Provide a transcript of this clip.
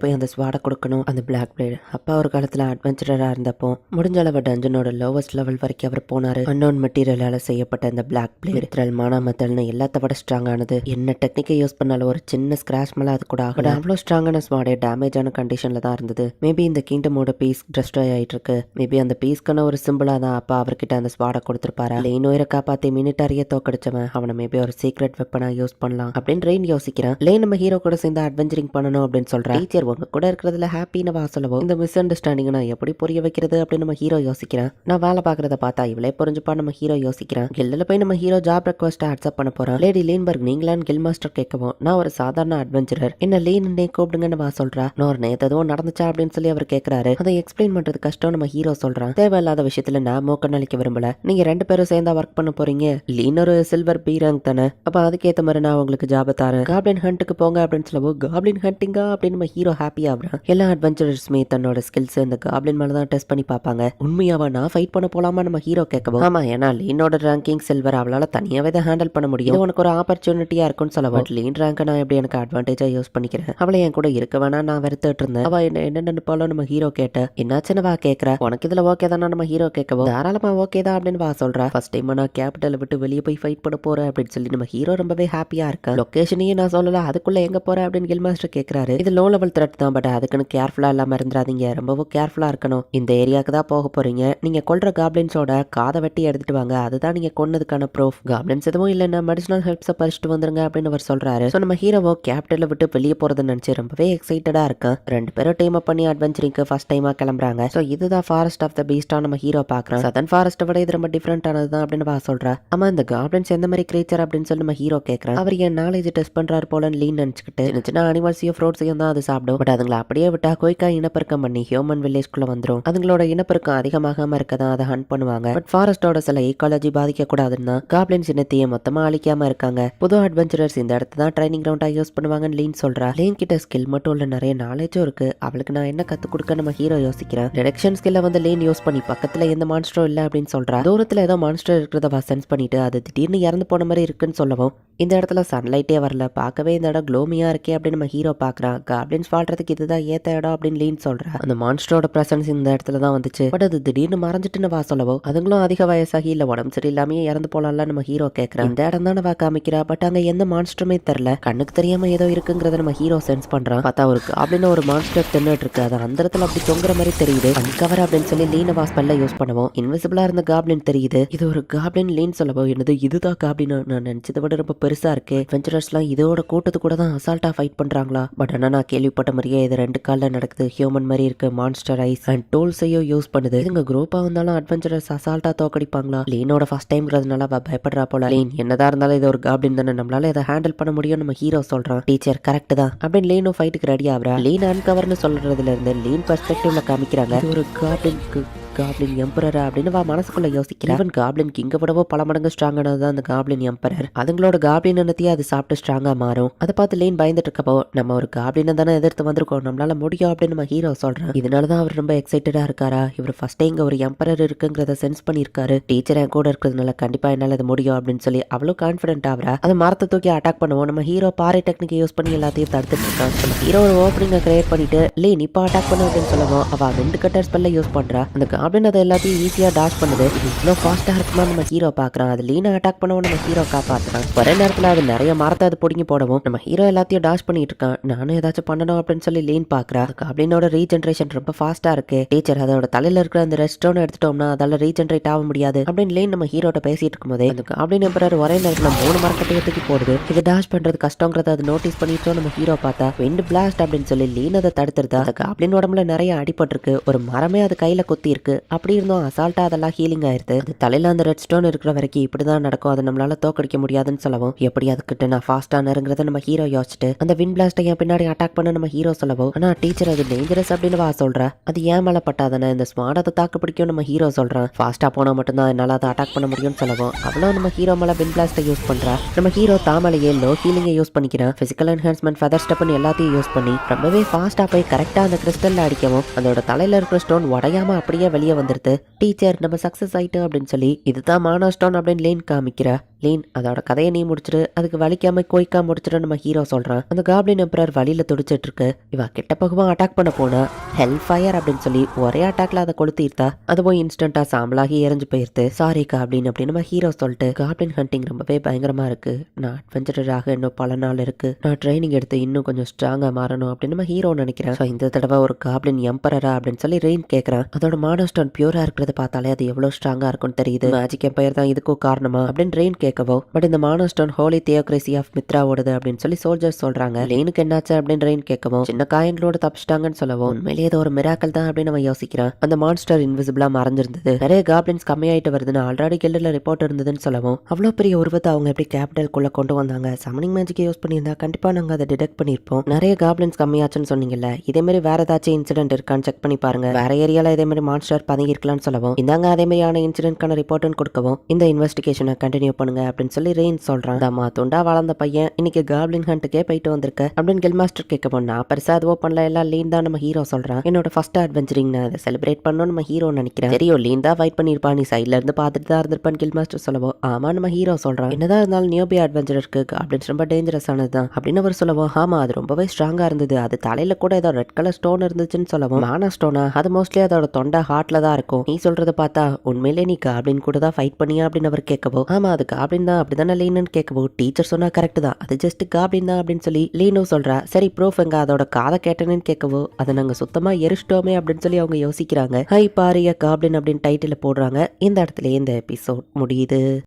போய் அந்த ஸ்வாடை கொடுக்கணும். அந்த பிளாக் பிளேடு அப்பா ஒரு காலத்துல அட்வென்ச்சரரா இருந்தப்போ முடிஞ்ச அளவு டஞ்சனோட லோவஸ்ட் லெவல் வரைக்கும் அவர் போனாரு. அன்னோன் மெட்டீரியலால செய்யப்பட்ட இந்த பிளாக் பிளேடு த்ரெல் மானாமத்தல்னு எல்லாத்த விட ஸ்ட்ராங்கானது. என்ன டெக்னிக்கை யூஸ் பண்ணாலும் ஒரு சின்ன ஸ்கிராச் மேல அது கூட ஆகல. அவ்வளோ ஸ்ட்ராங்கான ஸ்வாடே டேமேஜ் ஆன கண்டிஷன்ல தான் இருந்தது. மேபி இந்த கிங்டமோட பீஸ் டிஸ்ட்ராய் ஆயிட்டு இருக்கு. மேபி அந்த பீஸ்க்கான ஒரு சிம்பிளா தான் அப்பா அவர்கிட்ட அந்த ஸ்வாடை கொடுத்திருப்பாரா. லேன் உயிரை காப்பாத்தி மினிட்டாரியே தோக்கடிச்சவன் அவனை மேபி ஒரு சீக்ரெட் வெப்பனா யூஸ் பண்ணலாம் அப்படின்னு ரெயின் யோசிக்கிறான். லேன் நம்ம ஹீரோ கூட சேர்ந்து அட்வென்ச்சரிங் பண்ணணும் அப்படின்னு சொல்றான். டீச்சர் உங்க கூட இருக்கிறதுல ஹாப்பின்னு வா சொல்லவோ இந்த மிஸ் அண்டர்ஸ்டாண்டிங் நான் எப்படி புரிய வைக்கிறது அப்படின்னு நம்ம ஹீரோ யோசிக்கிறான். நான் வேலை பாக்குறத பார்த்தா இவளே புரிஞ்சுப்பா நம்ம ஹீரோ யோசிக்கிறான். கில்ல போய் நம்ம ஹீரோ ஜாப் ரெக்வஸ்ட் அக்செப்ட் பண்ண போறான். லேடி லீன்பர்க் நீங்களான்னு கில் மாஸ்டர் கேட்கவும் நான் ஒரு சாதாரண அட்வென்ச்சரர் என்ன லீன் கூப்பிடுங்கன்னு வா சொல்றா. நான் நேத்து எதுவும் நடந்துச்சா அப்படின்னு சொல்லி அவர் கேட்கிறாரு. அதை எக்ஸ்பிளைன் பண்றது கஷ்டம் நம்ம ஹீரோ சொல்றான். தேவையில்லாத விஷயத்துல நான் மூக்கண்ணளிக்க விரும்பல. நீங்க 2 பேரும் சேர்ந்தா ஒர்க் பண்ண போறீங்க. லீன் ஒரு சில்வர் பி ரேங்க் தானே. அப்ப அதுக்கேத்த மாதிரி நான் உங்களுக்கு ஜாப தரேன். காப்ளின் ஹண்ட்டுக்கு போங்க அப்படின்னு சொல்லவும் காப்ளின் ஹண்டிங்கா அப்படின்னு நம்ம ஹீரோ ஹாப்பி ஆகுறான். எல்லா அட்வென்ச்சரர்ஸுமே தன்னோட ஸ்கில்ஸ் இந்த காப்ளின் மேல தான் டெஸ்ட் பண்ணி பார்ப்பாங்க. உண்மையாவா நான் ஃபைட் பண்ண போலாமா நம்ம ஹீரோ கேட்கவும் ஆமா ஏன்னா லீனோட ரேங்கிங் சில்வர் அவளால தனியாவே தான் ஹேண்டில் பண்ண முடியும். உனக்கு ஒரு ஆப்பர்ச்சுனிட்டியா இருக்கும்னு சொல்ல பட் லீன் ரேங்க் நான் எப்படி எனக்கு அட்வான்டேஜா யூஸ் பண்ணிக்கிறேன். அவளை என் கூட இருக்க வேணா நான் வெறுத்துட்டு இருந்தேன். அவ என்ன நினைப்பாலும் நம்ம ஹீரோ கேட்ட என்னாச்சுன்னு வா கேட்கற. உனக்கு இதுல ஓகே தானே நம்ம ஹீரோ கேட்கவும் தாராளமா ஓகே தான் அப்படின்னு வா சொல்றா. ஃபர்ஸ்ட் டைம் நான் கேபிட்டலை விட்டு வெளியே போய் ஃபைட் பண்ண போறேன் அப்படின்னு சொல்லி நம்ம ஹீரோ ரொம்பவே ஹாப்பியா இருக்கேன். லொகேஷனையும் நான் சொல்லல அதுக்குள்ள எங்க போறேன் அப்படின்னு கில் மாஸ்டர் கேட்கிறாரு. இது லோ லெவல் த்ரெட் தான் பட் அதுக்குன்னு கேர்ஃபுல்லா இல்லாம இருந்துடாதீங்க. ரொம்பவும் கேர்ஃபுல்லா இருக்கணும். இந்த ஏரியாவுக்கு தான் போக போறீங்க. நீங்க கொல்ற காப்ளின்ஸோட காதை வெட்டி எடுத்துட்டு வாங்க. அதுதான் நீங்க கொன்னதுக்கான ப்ரூஃப். காப்ளின்ஸ் எதுவும் இல்லைன்னா மெடிசனல் ஹெல்ப்ஸை பறிச்சுட்டு வந்துருங்க அப்படின்னு அவர் சொல்றாரு. ஸோ நம்ம ஹீரோவோ கேபிட்டலை விட்டு வெளியே போறதுன்னு நினைச்சு ரொம்பவே எக்ஸைட்டடா இருக்கேன். 2 பேரும் டீம் அப் பண்ணி அட்வென்ச்சரிங்க்கு ஃபர்ஸ்ட் டைமா கிளம்புறாங்க. ஸோ இதுதான் ஃபாரஸ்ட் ஆஃப் த பீஸ்டா நம்ம ஹீரோ பாக்குறோம். சதன் ஃபாரஸ்ட்டை விட இது ரொம்ப டிஃபரெண்டானது தான் அப்படின்னு வா சொல்றா. ஆமா இந்த காப்ளின்ஸ் எந்த மாதிரி கிரீச்சர் அப்படின்னு சொல்லி நம்ம ஹீரோ கேட்கறான். அவர் என் நாலேஜ் டெஸ்ட் பண்றாரு போலன்னு லீன் நினைச்சுக்கிட்டு சின்ன சின்ன அனிமல்ஸையும் ஃப்ரூட்ஸையும் தான் அது சாப்பிடும். பட் அதுங்களை அப்படியே விட்டா குயிக்கா இனப்பெருக்கம் பண்ணி ஹியூமன் வில்லேஜ்குள்ள வந்துடும். அதுங்களோட இனப்பெருக்கம் அதிகமாகாம இருக்கதான் அதை ஹண்ட் பண்ணுவாங்க. பட் ஃபாரஸ்டோட சில ஈக்காலஜி பாதிக்க கூடாதுன்னா காப்ளின்ஸ் இனத்தையே மொத்தமா அழிக்காம இருக்காங்க. புது அட்வென்ச்சரர்ஸ் இந்த இடத்த தான் ட்ரைனிங் கிரவுண்டா யூஸ் பண்ணுவாங்கன்னு லீன் சொல்றா. லீன் கிட்ட ஸ்கில் மட்டும் இல்ல நிறைய நாலேஜும் இருக்கு. அவளுக்கு நான் என்ன கத்து கொடுக்க நம்ம ஹீரோ யோசிக்கிறேன். டிடெக்ஷன் ஸ்கில்ல வந்து லீன் யூஸ் பண்ணி பக்கத்துல எந்த மான்ஸ்டரும் இல்ல அப்படின்னு சொல்றா. தூரத்துல ஏதோ மான்ஸ்டர் இருக்கிறத சென்ஸ் பண்ணிட்டு அது திடீர்னு இறந்து போன மாதிரி இருக்குன்னு சொல்லவும் இந்த இடத்துல சன்லைட்டே வரல. பார்க்கவே இந்த இடம் க்ளோமியா இருக்கே அப்படின்னு நம்ம ஹீரோ பாக்குறான். காப்ளின்ஸ் வாழ்றதுக்கு இதுதான் ஏத்த இடம் அப்படின்னு லீன் சொல்றா. அந்த மான்ஸ்டரோட பிரசன்ஸ் இந்த இடத்துல தான் வந்துச்சு. பட் அது திடீர்னு மறைஞ்சிட்டுன்னு வா சொல்லவோ அதுங்களும் அதிக வயசாகி இல்ல உடம்பு சரியில்லாமே இறந்து போலாம்ல நம்ம ஹீரோ கேட்கறான். இந்த இடம் தானே வா காமிக்கிறா. பட் அங்க எந்த மான்ஸ்டருமே தெரியல. கண்ணுக்கு தெரியாம ஏதோ இருக்குங்கிறத நம்ம ஹீரோ சென்ஸ் பண்றான். பார்த்தா ஒரு காப்ளின் ஒரு மான்ஸ்டர் தின்னுட்டு இருக்கு. அது அந்த இடத்துல அப்படி தொங்குற மாதிரி தெரியுது. அன்கவர் அப்படின்னு சொல்லி லீன வா ஸ்பெல்ல யூஸ் பண்ணுவோம். இன்விசிபிளா இருந்த காப்ளின் தெரியுது. இது ஒரு காப்ளின் லீன் சொல்லவோ என்னது இதுதான் காப்ளின் நான் நினைச்சதை விட ரொம்ப பெருசா இருக்கு. அட்வென்ச்சரர்ஸ்லாம் இதோட கூட்டத்து கூட தான் அசால்ட்டா ஃபைட் பண்றாங்களா. பட் ஆனா நான் கேள்விப்பட்ட மாதிரியே இது 2 கால்ல நடக்குது. ஹியூமன் மாதிரி இருக்கு. மான்ஸ்டர் ஐஸ் அண்ட் டூல்ஸையும் யூஸ் பண்ணுது. இதுங்க குரூப்பா வந்தாலும் அட்வென்ச்சரர்ஸ் அசால்ட்டா தோக்கடிப்பாங்களா. லீனோட ஃபர்ஸ்ட் டைம்ங்கிறதுனால பயப்படுறா போல. லீன் என்னதான் இருந்தாலும் இது ஒரு காப்ளின் தானே நம்மளால இதை ஹேண்டில் பண்ண முடியும் நம்ம ஹீரோ சொல்றான். டீச்சர் கரெக்ட் தான் அப்படின்னு லீனும் ஃபைட்டுக்கு ரெடி ஆகுறா. லீன் அன்கவர்னு சொல்றதுல இருந்து லீன் பெர்ஸ்பெக்டிவ்ல காமிக்கிறாங்க. இது ஒரு காப்ளின் எம்பரர் அப்படின்னு வா மனசுக்குள்ள யோசிக்கிறேன். ஈவன் காப்ளின் கிங்க விடவோ பல மடங்கு ஸ்ட்ராங்கானது தான் அந்த காப்ளின் எம்பரர். அதுங்களோட காப்ளின் என்னத்தையே அது சாப்பிட்டு ஸ்ட்ராங்கா மாறும். அதை பார்த்து லீன் பயந்துட்டு இருக்கப்போ நம்ம ஒரு காப்ளினை தானே எதிர்த்து வந்திருக்கோம் நம்மளால முடியும் அப்படின்னு நம்ம ஹீரோ சொல்றேன். இதனாலதான் அவர் ரொம்ப எக்ஸைட்டடா இருக்காரா. இவர் ஃபர்ஸ்ட் இங்க ஒரு எம்பரர் இருக்குங்கிறத சென்ஸ் பண்ணிருக்காரு. டீச்சர் என் கூட இருக்கிறதுனால கண்டிப்பா என்னால அது முடியும் அப்படின்னு சொல்லி அவ்வளவு கான்பிடென்ட் ஆகிறா. அது மரத்தை தூக்கி அட்டாக் பண்ணுவோம். நம்ம ஹீரோ பாறை டெக்னிக் யூஸ் பண்ணி எல்லாத்தையும் தடுத்துட்டு இருக்கான். நம்ம ஹீரோ ஒரு ஓப்பனிங்க கிரியேட் பண்ணிட்டு லீன் இப்ப அட்டாக் பண்ண அப்படின்னு சொல்லுவோம். அவ 2 கட்டர் ஸ்பெல்ல யூஸ் பண்றா. அந்த காப்ளின் அதை எல்லாத்தையும் ஈஸியா டாஷ் பண்ணுது. இது இவ்வளவு ஃபாஸ்டா இருக்குமா நம்ம ஹீரோ பாக்குறான். அது லீனா அட்டாக் பண்ணவும் நம்ம ஹீரோ காப்பாத்துறான். ஒரே நேரத்துல அது நிறைய மரத்தை அது பிடிங்கி போடவும் நம்ம ஹீரோ எல்லாத்தையும் டாஷ் பண்ணிட்டு இருக்கான். நானும் ஏதாச்சும் பண்ணணும் அப்படின்னு சொல்லி லீன் பாக்குறா. காப்ளினோட ரீஜென்ரேஷன் ரொம்ப ஃபாஸ்டா இருக்கு. டீச்சர் அதோட தலையில இருக்கிற அந்த ரெட் ஸ்டோன் எடுத்துட்டோம்னா அதால ரீஜென்ரேட் ஆக முடியாது அப்படின்னு லீன் நம்ம ஹீரோட்ட பேசிட்டு இருக்கும் போதே அந்த காப்ளின் எம்பரர் ஒரே நேரத்துல 3 மரக்கட்டையை தூக்கி போடுது. இது டாஷ் பண்றது கஷ்டங்கிறத அது நோட்டீஸ் பண்ணிட்டோம் நம்ம ஹீரோ பார்த்தா விண்ட் பிளாஸ்ட் அப்படின்னு சொல்லி லீன் அதை தடுத்துருதா. அந்த காப்ளின் உடம்புல நிறைய அடிபட்டிருக்கு. ஒரு மரமே அது கையில குத்தி இருக்கு. அப்படி இருந்தோம் அசால்ட்டா அதெல்லாம் ஹீலிங் ஆயிருது. அது தலையில அந்த ரெட் ஸ்டோன் இருக்கிற வரைக்கும் இப்படிதான் நடக்கும். அதை நம்மளால தோக்கடிக்க முடியாதுன்னு சொல்லவும் எப்படி அதுக்கிட்ட நான் ஃபாஸ்டா நெருங்கிறத நம்ம ஹீரோ யோசிச்சுட்டு அந்த விண்ட் பிளாஸ்டை என் பின்னாடி அட்டாக் பண்ண நம்ம ஹீரோ சொல்லவும் ஆனா டீச்சர் அது டேஞ்சரஸ் அப்படின்னு வா சொல்றா. அது ஏன் மேல பட்டாதானே இந்த ஸ்மார்ட் அதை தாக்கு பிடிக்கும் நம்ம ஹீரோ சொல்றான். ஃபாஸ்டா போனா மட்டும்தான் என்னால அதை அட்டாக் பண்ண முடியும்னு சொல்லவும் அவ்வளோ நம்ம ஹீரோ மேல விண்ட் பிளாஸ்டை யூஸ் பண்றா. நம்ம ஹீரோ தாமலையே லோ ஹீலிங்கை யூஸ் பண்ணிக்கிறான். பிசிக்கல் என்ஹான்ஸ்மெண்ட் ஃபெதர் ஸ்டெப்னு எல்லாத்தையும் யூஸ் பண்ணி ரொம்பவே ஃபாஸ்டா போய் கரெக்டா அந்த கிறிஸ்டல்ல அடிக்கவும் அதோட தலையில இருக்கிற ஸ்டோன் உடையாம அப்படியே வெளியே வெளியே வந்துருது. டீச்சர் நம்ம சக்சஸ் ஆயிட்டோம் அப்படின்னு சொல்லி இதுதான் மானா ஸ்டோன் அப்படின்னு லேன் காமிக்கிறா. லேன் அதோட கதையை நீ முடிச்சிட்டு அதுக்கு வலிக்காம கோய்க்கா முடிச்சிட்டு நம்ம ஹீரோ சொல்றான். அந்த காப்ளின் எம்பரர் வழியில துடிச்சிட்டு இருக்கு. இவ கிட்ட பகுவா அட்டாக் பண்ண போனா ஹெல் ஃபயர் அப்படின்னு சொல்லி ஒரே அட்டாக்ல அதை கொளுத்திருத்தா. அது போய் இன்ஸ்டன்டா சாம்பலாகி எரிஞ்சு போயிருது. சாரி காப்ளின் அப்படின்னு நம்ம ஹீரோ சொல்லிட்டு காப்ளின் ஹண்டிங் ரொம்பவே பயங்கரமா இருக்கு. நான் அட்வென்ச்சராக இன்னும் பல நாள் இருக்கு. நான் ட்ரைனிங் எடுத்து இன்னும் கொஞ்சம் ஸ்ட்ராங்கா மாறணும் அப்படின்னு நம்ம ஹீரோ நினைக்கிறேன். இந்த தடவை ஒரு காப்ளின் எம்பரரா அப்படின்னு சொல்லி ரெயின் கேட்கறான். அதோட மானா ஸ்டோன் பியூரா இருக்கிறத பார்த்தாலே அது எவ்வளவு ஸ்ட்ராங்கா இருக்கும்னு தெரியுது. மேஜிக் எம்பயர் தான் இதுக்கும் காரணமா அப்படின்னு ரெயின் கேட்கவோ பட் இந்த மானா ஸ்டோன் ஹோலி தியோக்ரசி ஆஃப் மித்ராவோடது அப்படின்னு சொல்லி சோல்ஜர்ஸ் சொல்றாங்க. லேனுக்கு என்னாச்சு அப்படின்னு ரெயின் கேட்கவும் சின்ன காயங்களோட தப்பிச்சிட்டாங்கன்னு சொல்லவும் உண்மையிலேயே ஏதோ ஒரு மிராக்கல் தான் அப்படின்னு நம்ம யோசிக்கிறான். அந்த மான்ஸ்டர் இன்விசிபிளா மறைஞ்சிருந்தது. நிறைய காப்ளின்ஸ் கம்மியாயிட்டு வருதுன்னு ஆல்ரெடி கில்டர்ல ரிப்போர்ட் இருந்ததுன்னு சொல்லவும் அவ்வளோ பெரிய உருவத்தை அவங்க எப்படி கேபிட்டலுக்குள்ள கொண்டு வந்தாங்க, சமனிங் மேஜிக்கை யூஸ் பண்ணியிருந்தா கண்டிப்பா நாங்க அதை டிடெக்ட் பண்ணிருப்போம். நிறைய காப்ளின்ஸ் கம்மியாச்சுன்னு சொன்னீங்கல்ல, இதே மாதிரி வேற ஏதாச்சும் இன்சிடென்ட் இருக்கான்னு செக் பண்ணி பாருங்க. வேற ஏரியால இதே மாதிரி மான்ஸ்டர் பதுங்கி இருக்கலாம்னு சொல்லவும் இந்தாங்க அதே மாதிரியான இன்சிடென்ட்கான ரிப்போர்ட்னு கொடுக்கவும் இந்த இன்வெஸ்டிகேஷனை கண்டினியூ பண்ணுங்க அப்படின்னு சொல்லி ரெயின் சொல்றான். தம்மா துண்டா வளர்ந்த பையன் இன்னைக்கு காப்ளின் ஹண்ட்டுக்கே போயிட்டு வந்திருக்க அப்படின்னு கில் மாஸ்டர் கேட்கவும் நான் பெருசா அதுவோ பண்ணல, எல்லாம் லீன் தான் நம்ம ஹீரோ சொல்றான். என்னோட ஃபர்ஸ்ட் அட்வென்ச்சரிங் நான் அதை செலிப்ரேட் பண்ணணும் நம்ம ஹீரோ நினைக்கிறேன். தெரியும் லீன் தான் ஃபைட் பண்ணிருப்பா, நீ சைட்ல இருந்து பார்த்துட்டு தான் இருந்திருப்பான்னு கில் மாஸ்டர் சொல்லவும் ஆமா நம்ம ஹீரோ சொல்றான். என்னதான் இருந்தாலும் நியோபி அட்வென்ச்சர் இருக்கு அப்படின்னு ரொம்ப டேஞ்சரஸ் ஆனதுதான் அப்படின்னு அவர் சொல்லவும் ஆமா அது ரொம்பவே ஸ்ட்ராங்கா இருந்தது, அது தலையில கூட ஏதோ ரெட் கலர் ஸ்டோன் இருந்துச்சுன்னு சொல்லவும் மானா ஸ்டோனா அது மோஸ்ட்லி அதோட தொண்டை ஹார்ட்ல தான் இருக்கும். நீ சொல்றத பார்த்தா உண்மையிலே நீ காப்ளின் கூட தான் ஃபைட் பண்ணியா அப்படின்னு அவர் கேட்கவோ ஆமா அது காப்ளின் தான் அப்படிதானே லீனு கேட்கவோ டீச்சர் சொன்னா கரெக்ட் தான், அது ஜஸ்ட் காப்ளின் தான் அப்படின்னு சொல்லி லீனோ சொல்றா. சரி ப்ரூஃப் எங்க அதோட காதை கேட்டேன்னு கேட்கவோ அதை நாங்க சுத்தமா எரிச்சிட்டோமே அப்படின்னு சொல்லி அவங்க யோசிக்கிறாங்க. ஹை பாரிய காப்ளின் அப்படின்னு டைட்டில் போடுறாங்க. இந்த இடத்துல இந்த எபிசோட் முடியுது.